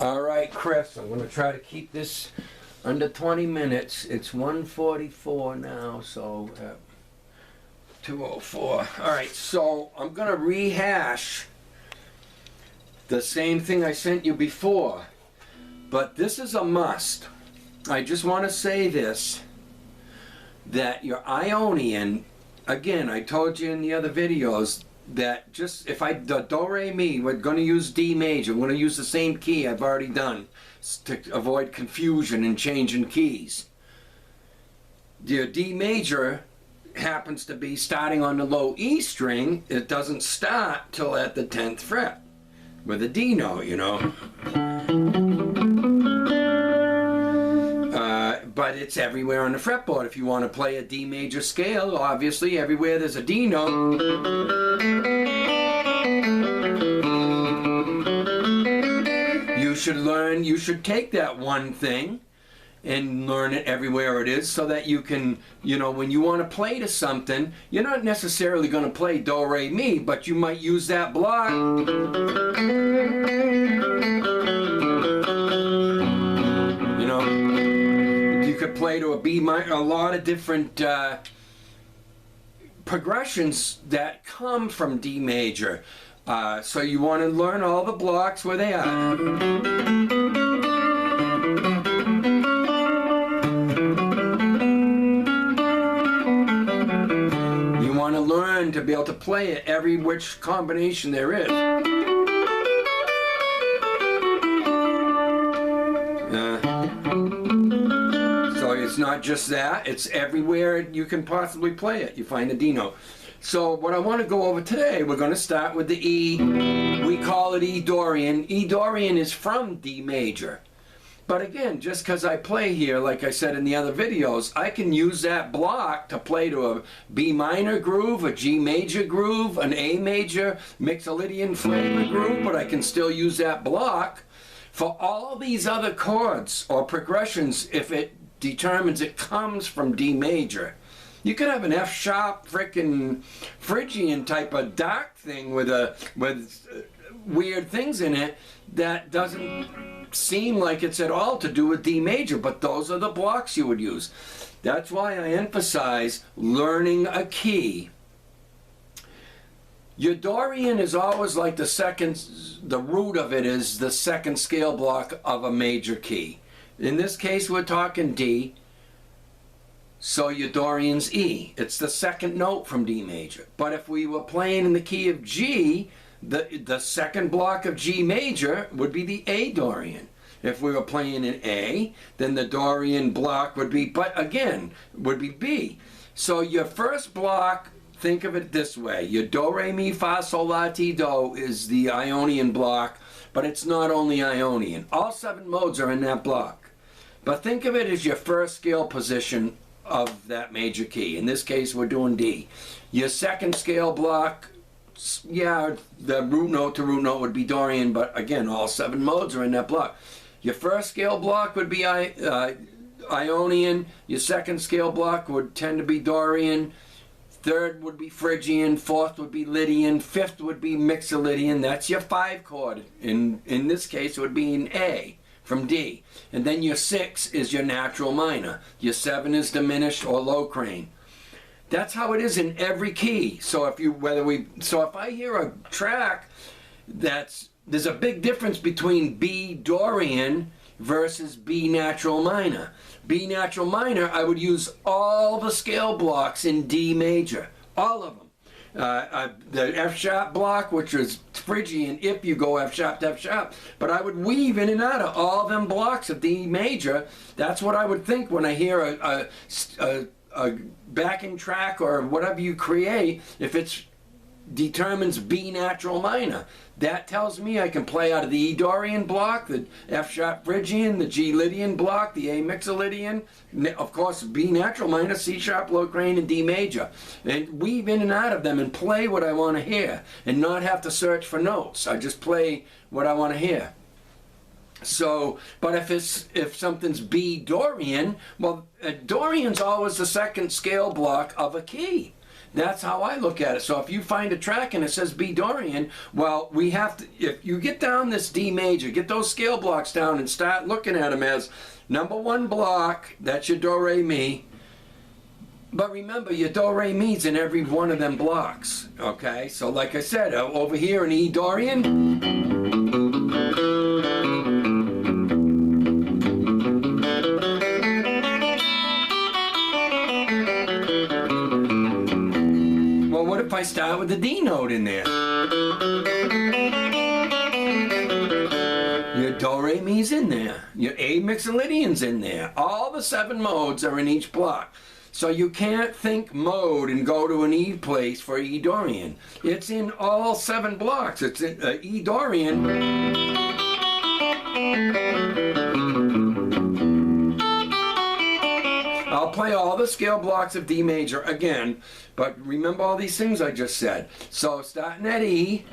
All right, Chris, I'm going to try to keep this under 20 minutes. It's 1:44 now, so 2:04. All right, so I'm going to rehash the same thing I sent you before, but this is a must. I just want to say this, that your Ionian, again, I told you in the other videos, that just if I do re mi, we're going to use D major. I'm going to use the same key I've already done to avoid confusion and changing keys. The D major happens to be starting on the low E string. It doesn't start till at the 10th fret with a D note, you know. But it's everywhere on the fretboard. If you want to play a D major scale, obviously everywhere there's a D note, you should take that one thing and learn it everywhere it is, so that you can, you know, when you want to play to something, you're not necessarily going to play do re mi, but you might use that block. You know, you could play to a B minor, a lot of different progressions that come from D major. So you want to learn all the blocks where they are. You want to learn to be able to play it every which combination there is. So it's not just that, it's everywhere you can possibly play it. You find a D note. So what I want to go over today, we're going to start with the E. We call it E Dorian. E Dorian is from D major. But again, just because I play here, like I said in the other videos, I can use that block to play to a B minor groove, a G major groove, an A major, Mixolydian flavor groove, but I can still use that block for all these other chords or progressions if it determines it comes from D major. You could have an F sharp frickin' Phrygian type of dark thing with weird things in it that doesn't seem like it's at all to do with D major, but those are the blocks you would use. That's why I emphasize learning a key. Your Dorian is always like the root of it is the second scale block of a major key. In this case, we're talking D. So your Dorian's E. It's the second note from D major. But if we were playing in the key of G, the second block of G major would be the A Dorian. If we were playing in A, then the Dorian block would be, but again, would be B. So your first block, think of it this way. Your do, re, mi, fa, sol, la, ti, do is the Ionian block, but it's not only Ionian. All 7 modes are in that block. But think of it as your first scale position of that major key. In this case, we're doing D. Your second scale block, yeah, the root note to root note would be Dorian, but again, all 7 modes are in that block. Your first scale block would be Ionian. Your second scale block would tend to be Dorian. Third would be Phrygian. Fourth would be Lydian. Fifth would be Mixolydian. That's your 5 chord. In this case, it would be an A from D. And then your 6 is your natural minor. Your 7 is diminished or low crane. That's how it is in every key. So if I hear a track there's a big difference between B Dorian versus B natural minor. B natural minor, I would use all the scale blocks in D major, all of them. The F sharp block, which is Phrygian if you go F sharp to F sharp, but I would weave in and out of all them blocks of D major. That's what I would think when I hear a backing track or whatever you create. If it determines B natural minor, that tells me I can play out of the E Dorian block, the F sharp Phrygian, the G Lydian block, the A Mixolydian, of course B natural minor, C sharp low crane, and D major, and weave in and out of them and play what I want to hear and not have to search for notes. I just play what I want to hear. So, but if something's B Dorian, well, Dorian's always the second scale block of a key. That's how I look at it. So if you find a track and it says B Dorian, well, we have to, if you get down this D major, get those scale blocks down and start looking at them as number one block, that's your do, re, mi. But remember, your do, re, mi's in every one of them blocks, okay? So like I said, over here in E Dorian, well, what if I start with the D note in there? Your do, re, mi's in there. Your A mixolydian's in there. All the 7 modes are in each block. So you can't think mode and go to an E place for E Dorian. It's in all 7 blocks. It's in E Dorian. I'll play all the scale blocks of D major again, but remember all these things I just said. So starting at E.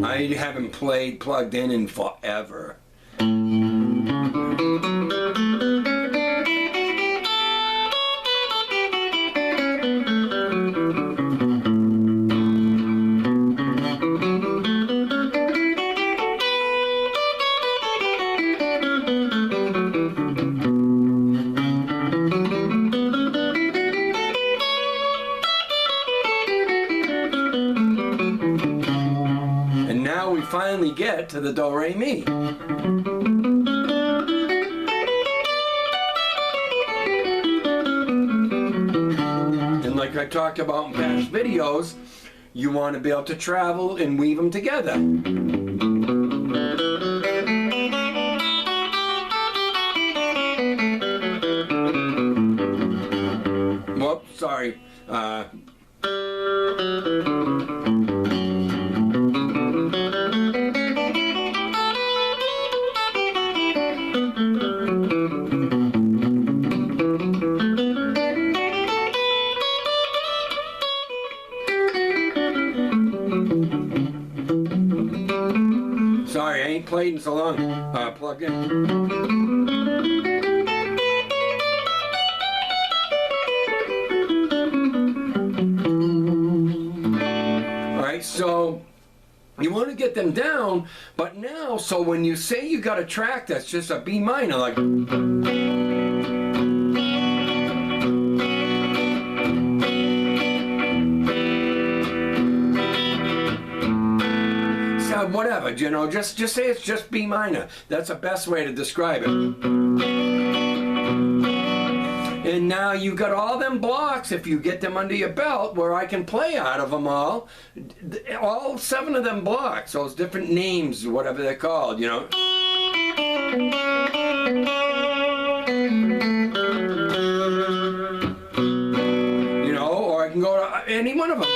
I haven't played plugged in forever. And now we finally get to the do, re, mi. And like I talked about in past videos, you want to be able to travel and weave them together. Whoops, sorry. Sorry, I ain't played in so long. Plug in. Alright, so you want to get them down, but now, so when you say you got a track that's just a B minor, like... whatever, you know, just say it's just B minor. That's the best way to describe it. And now you got all them blocks, if you get them under your belt, where I can play out of them all 7 of them blocks, those different names, whatever they're called, you know. You know, or I can go to any one of them.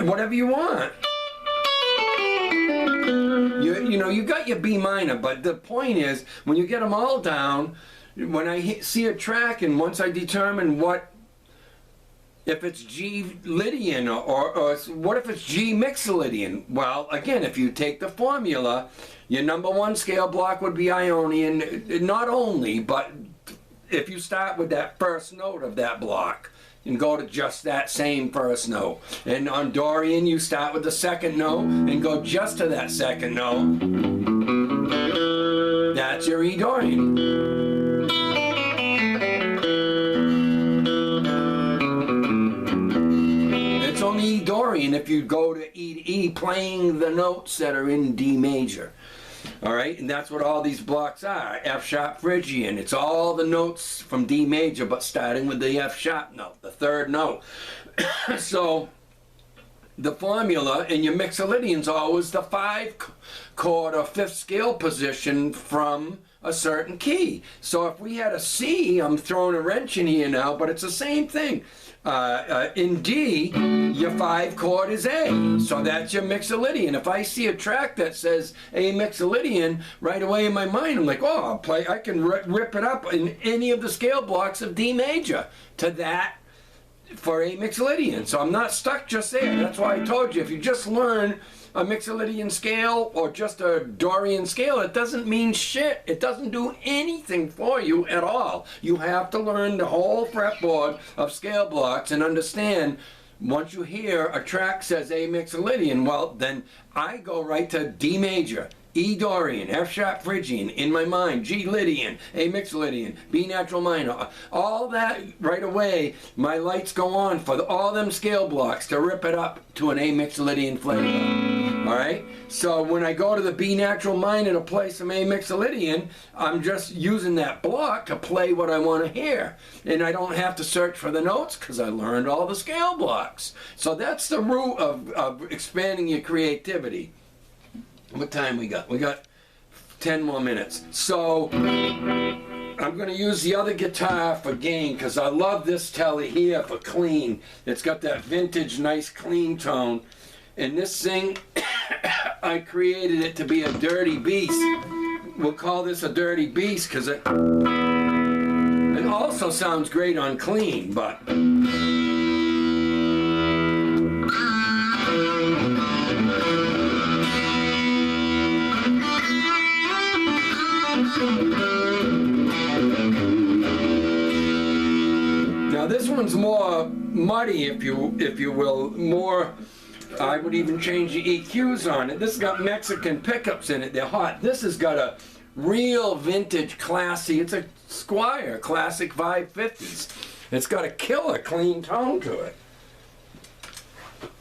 Whatever you want. You know, you got your B minor, but the point is, when you get them all down, when I see a track and once I determine what, if it's G Lydian or what if it's G mixolydian? Well, again, if you take the formula, your number 1 scale block would be Ionian, not only, but if you start with that first note of that block, and go to just that same first note. And on Dorian, you start with the second note and go just to that second note. That's your E Dorian. It's only E Dorian if you go to E to E playing the notes that are in D major. All right, and that's what all these blocks are. F sharp Phrygian. It's all the notes from D major, but starting with the F sharp note, the 3rd note. So the formula in your mixolydian's always the 5 chord or 5th scale position from a certain key. So if we had a C, I'm throwing a wrench in here now, but it's the same thing. In D, your 5 chord is A, so that's your Mixolydian. If I see a track that says A Mixolydian, right away in my mind, I'm like, oh, I can rip it up in any of the scale blocks of D major to that for A Mixolydian. So I'm not stuck just there. That's why I told you, if you just learn a Mixolydian scale or just a Dorian scale, it doesn't mean shit. It doesn't do anything for you at all. You have to learn the whole fretboard of scale blocks and understand, once you hear a track says A Mixolydian, well, then I go right to D major, E Dorian, F sharp Phrygian in my mind, G Lydian, A Mixolydian, B natural minor. All that right away, my lights go on for all them scale blocks to rip it up to an A Mixolydian flavor. Alright? So when I go to the B natural minor to play some A Mixolydian, I'm just using that block to play what I want to hear. And I don't have to search for the notes because I learned all the scale blocks. So that's the root of expanding your creativity. What time we got? We got 10 more minutes. So I'm going to use the other guitar for gain because I love this telly here for clean. It's got that vintage, nice clean tone. And this thing, I created it to be a dirty beast. We'll call this a dirty beast because it also sounds great on clean, but now this one's more muddy, if you will, more. I would even change the EQs on it. This has got Mexican pickups in it. They're hot. This has got a real vintage, classy. It's a Squier classic 550s. It's got a killer clean tone to it.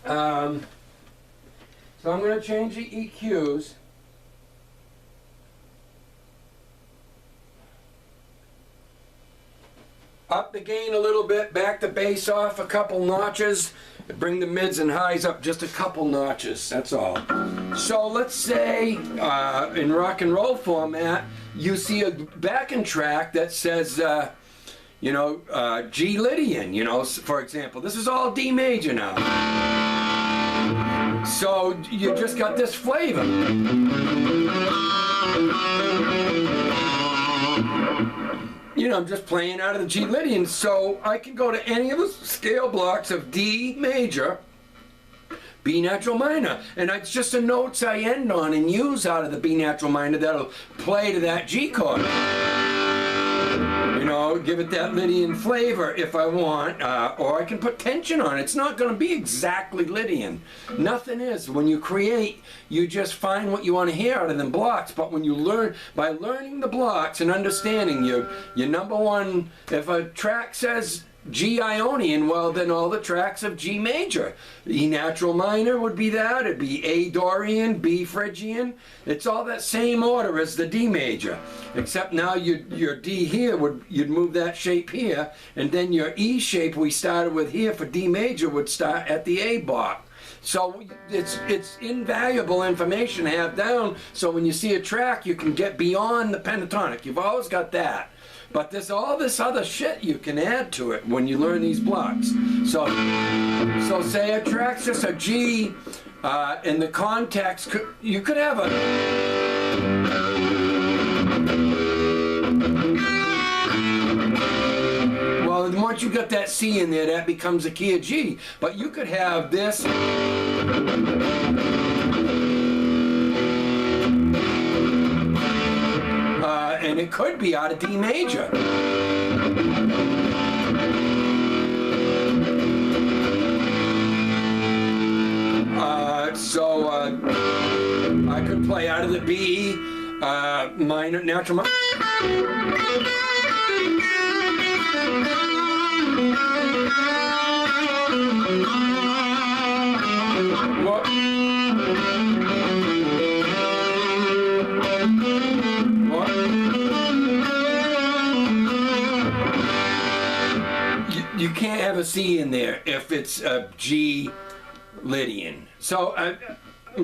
So I'm going to change the EQs. Up the gain a little bit, back the bass off a couple notches, bring the mids and highs up just a couple notches, that's all. So let's say in rock and roll format, you see a backing track that says, G Lydian, for example. This is all D major now. So you just got this flavor. I'm just playing out of the G Lydian, so I can go to any of the scale blocks of D major, B natural minor, and it's just the notes I end on and use out of the B natural minor that'll play to that G chord. Give it that Lydian flavor if I want, or I can put tension on it. It's not going to be exactly Lydian. Nothing is. When you create, you just find what you want to hear out of them blocks, but when you learn, by learning the blocks and understanding your number one, if a track says G Ionian, well then all the tracks of G major. E natural minor would be that, it'd be A Dorian, B Phrygian. It's all that same order as the D major. Except now your D here, you'd move that shape here, and then your E shape we started with here for D major would start at the A block. So it's invaluable information to have down, so when you see a track you can get beyond the pentatonic. You've always got that. But there's all this other shit you can add to it when you learn these blocks. So say a track's just a G, in the context, you could have a... Well, once you got that C in there, that becomes a key of G. But you could have this... and it could be out of D major. I could play out of the B minor, natural minor. You can't have a C in there if it's a G Lydian. So I'm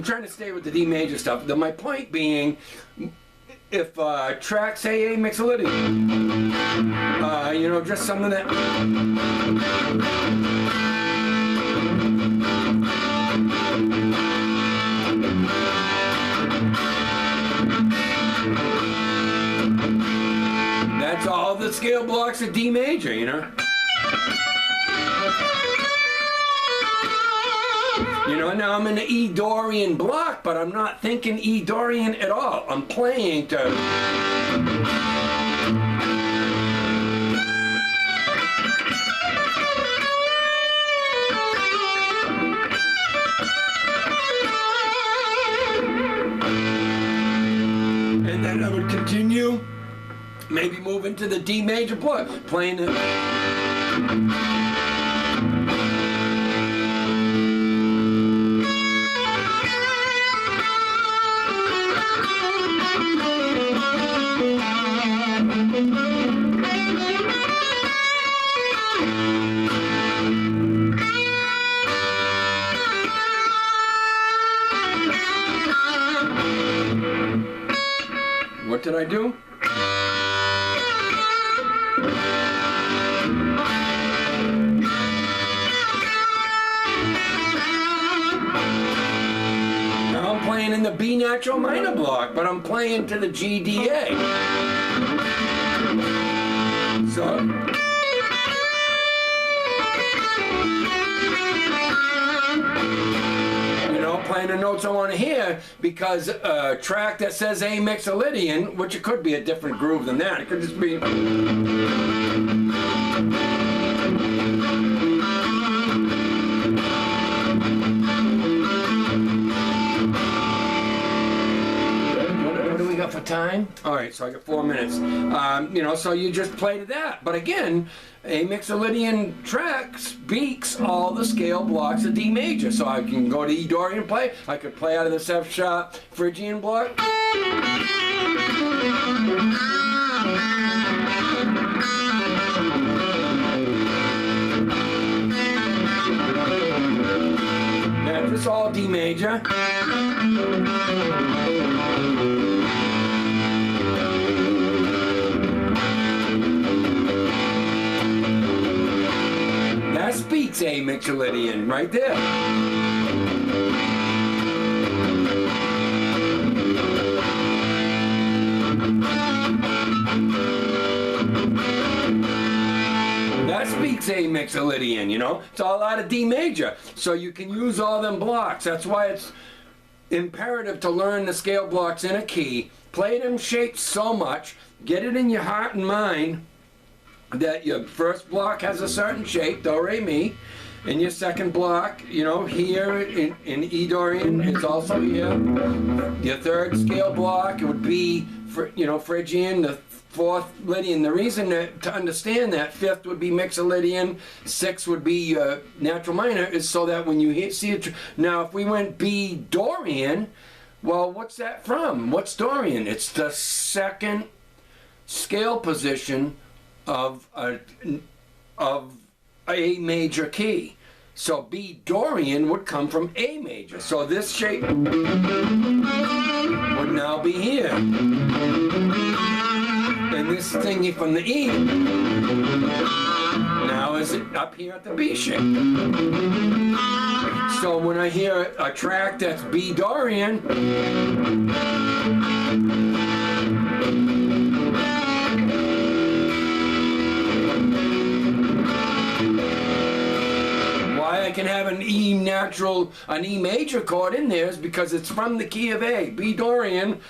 trying to stay with the D major stuff. My point being, if track say A mixolydian, you know, just something that that's all the scale blocks of D major, you know. You know, now I'm in the E Dorian block, but I'm not thinking E Dorian at all. I'm playing to... And then I would continue, maybe move into the D major block, playing the... What did I do? Now I'm playing in the B natural minor block, but I'm playing to the GDA. So... playing the notes I want to hear, because a track that says A mixolydian, which it could be a different groove than that, it could just be... What do we got for time? Alright, so I got 4 minutes. You know, so you just play to that. But again, A mixolydian track speaks all the scale blocks of D major. So I can go to E Dorian play, I could play out of this F sharp Phrygian block. That's just all D major. That speaks A mixolydian right there. That speaks A mixolydian, you know. It's all out of D major. So you can use all them blocks. That's why it's imperative to learn the scale blocks in a key. Play them shapes so much. Get it in your heart and mind that your first block has a certain shape, do, re, mi, and your second block, you know, here in E Dorian is also here. Your third scale block, it would be, you know, Phrygian, the fourth Lydian. The reason to understand that fifth would be mixolydian, sixth would be natural minor, is so that when you see it. Now, if we went B Dorian, well, what's that from? What's Dorian? It's the second scale position of a major key. So B Dorian would come from A major. So this shape would now be here. And this thingy from the E now is up here at the B shape. So when I hear a track that's B Dorian, I can have an E major chord in there is because it's from the key of A. B Dorian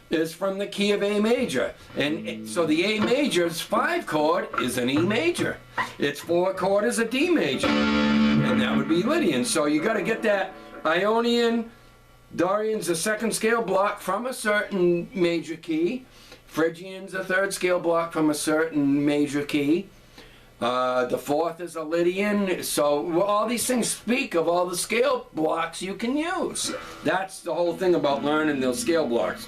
is from the key of A major. And so the A major's 5 chord is an E major. Its 4 chord is a D major. And that would be Lydian. So you got to get that Ionian. Dorian's a second scale block from a certain major key. Phrygian's a third scale block from a certain major key. The fourth is a Lydian. So all these things speak of all the scale blocks you can use. That's the whole thing about learning those scale blocks.